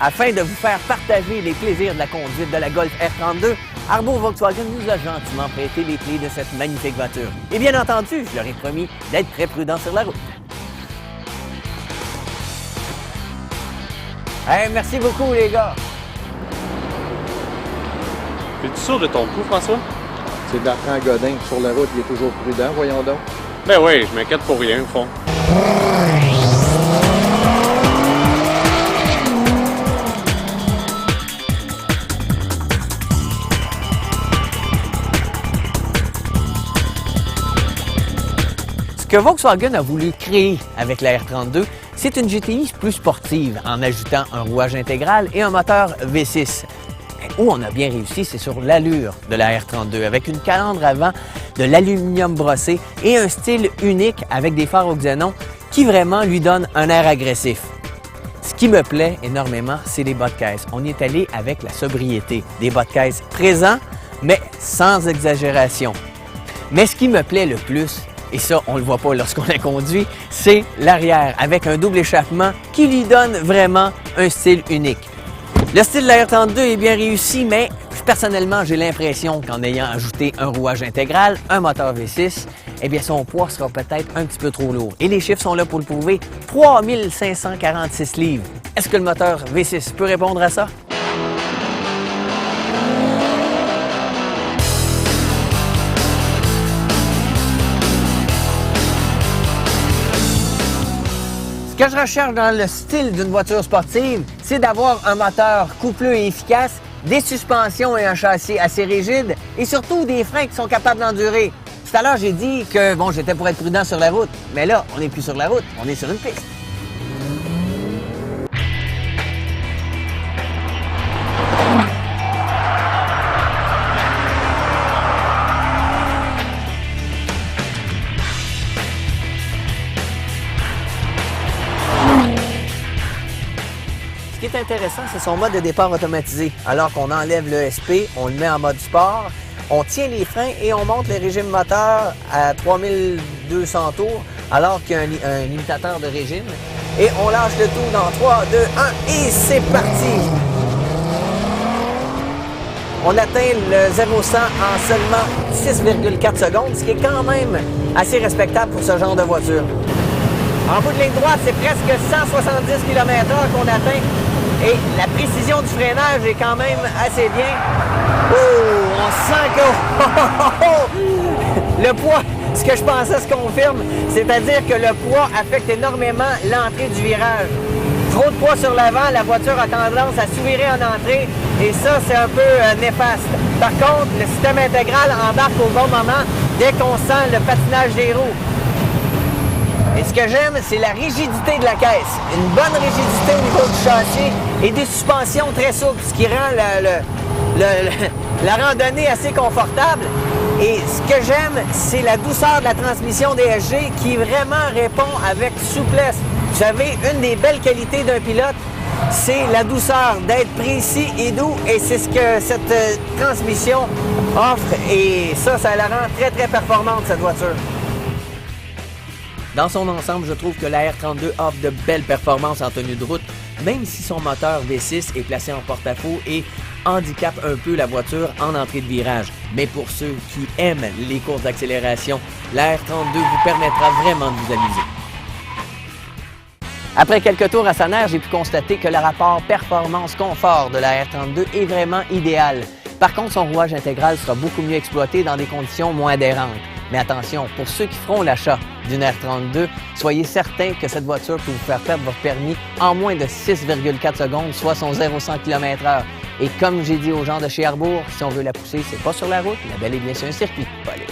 Afin de vous faire partager les plaisirs de la conduite de la Golf R32, Arbour Volkswagen nous a gentiment prêté les clés de cette magnifique voiture. Et bien entendu, je leur ai promis d'être très prudent sur la route. Hey, merci beaucoup les gars! Es-tu sûr de ton coup, François? C'est Bertrand Godin. Sur la route, il est toujours prudent, voyons donc. Ben oui, je m'inquiète pour rien, au fond. Ce que Volkswagen a voulu créer avec la R32, c'est une GTI plus sportive en ajoutant un rouage intégral et un moteur V6. Où on a bien réussi, c'est sur l'allure de la R32, avec une calandre avant de l'aluminium brossé et un style unique avec des phares au xénon qui vraiment lui donne un air agressif. Ce qui me plaît énormément, c'est les bas de caisse. On y est allé avec la sobriété. Des bas de caisse présents, mais sans exagération. Mais ce qui me plaît le plus, et ça, on ne le voit pas lorsqu'on la conduit, c'est l'arrière, avec un double échappement qui lui donne vraiment un style unique. Le style de la R32 est bien réussi, mais personnellement, j'ai l'impression qu'en ayant ajouté un rouage intégral, un moteur V6, eh bien son poids sera peut-être un petit peu trop lourd. Et les chiffres sont là pour le prouver. 3546 livres. Est-ce que le moteur V6 peut répondre à ça? Ce que je recherche dans le style d'une voiture sportive, c'est d'avoir un moteur coupleux et efficace, des suspensions et un châssis assez rigide et surtout des freins qui sont capables d'endurer. Tout à l'heure, j'ai dit que bon, j'étais pour être prudent sur la route, mais là, on n'est plus sur la route, on est sur une piste. Ce qui est intéressant, c'est son mode de départ automatisé. Alors qu'on enlève le SP, on le met en mode sport, on tient les freins et on monte le régime moteur à 3200 tours, alors qu'il y a un limitateur de régime. Et on lâche le tout dans 3, 2, 1 et c'est parti! On atteint le 0-100 en seulement 6,4 secondes, ce qui est quand même assez respectable pour ce genre de voiture. En bout de ligne droite, c'est presque 170 km/h qu'on atteint. Et la précision du freinage est quand même assez bien. Oh, on sent que le poids, ce que je pensais se confirme, c'est-à-dire que le poids affecte énormément l'entrée du virage. Trop de poids sur l'avant, la voiture a tendance à s'ouvrir en entrée et ça, c'est un peu néfaste. Par contre, le système intégral embarque au bon moment dès qu'on sent le patinage des roues. Et ce que j'aime, c'est la rigidité de la caisse. Une bonne rigidité au niveau du châssis et des suspensions très souples, ce qui rend la randonnée assez confortable. Et ce que j'aime, c'est la douceur de la transmission DSG qui vraiment répond avec souplesse. Vous savez, une des belles qualités d'un pilote, c'est la douceur, d'être précis et doux. Et c'est ce que cette transmission offre. Et ça la rend très, très performante, cette voiture. Dans son ensemble, je trouve que la R32 offre de belles performances en tenue de route, même si son moteur V6 est placé en porte-à-faux et handicape un peu la voiture en entrée de virage. Mais pour ceux qui aiment les courses d'accélération, la R32 vous permettra vraiment de vous amuser. Après quelques tours à Sanaire, j'ai pu constater que le rapport performance-confort de la R32 est vraiment idéal. Par contre, son rouage intégral sera beaucoup mieux exploité dans des conditions moins adhérentes. Mais attention, pour ceux qui feront l'achat d'une R32, soyez certains que cette voiture peut vous faire perdre votre permis en moins de 6,4 secondes, soit son 0-100 km/h. Et comme j'ai dit aux gens de chez Arbour, si on veut la pousser, c'est pas sur la route, mais bel et bien sur un circuit. Pas aller.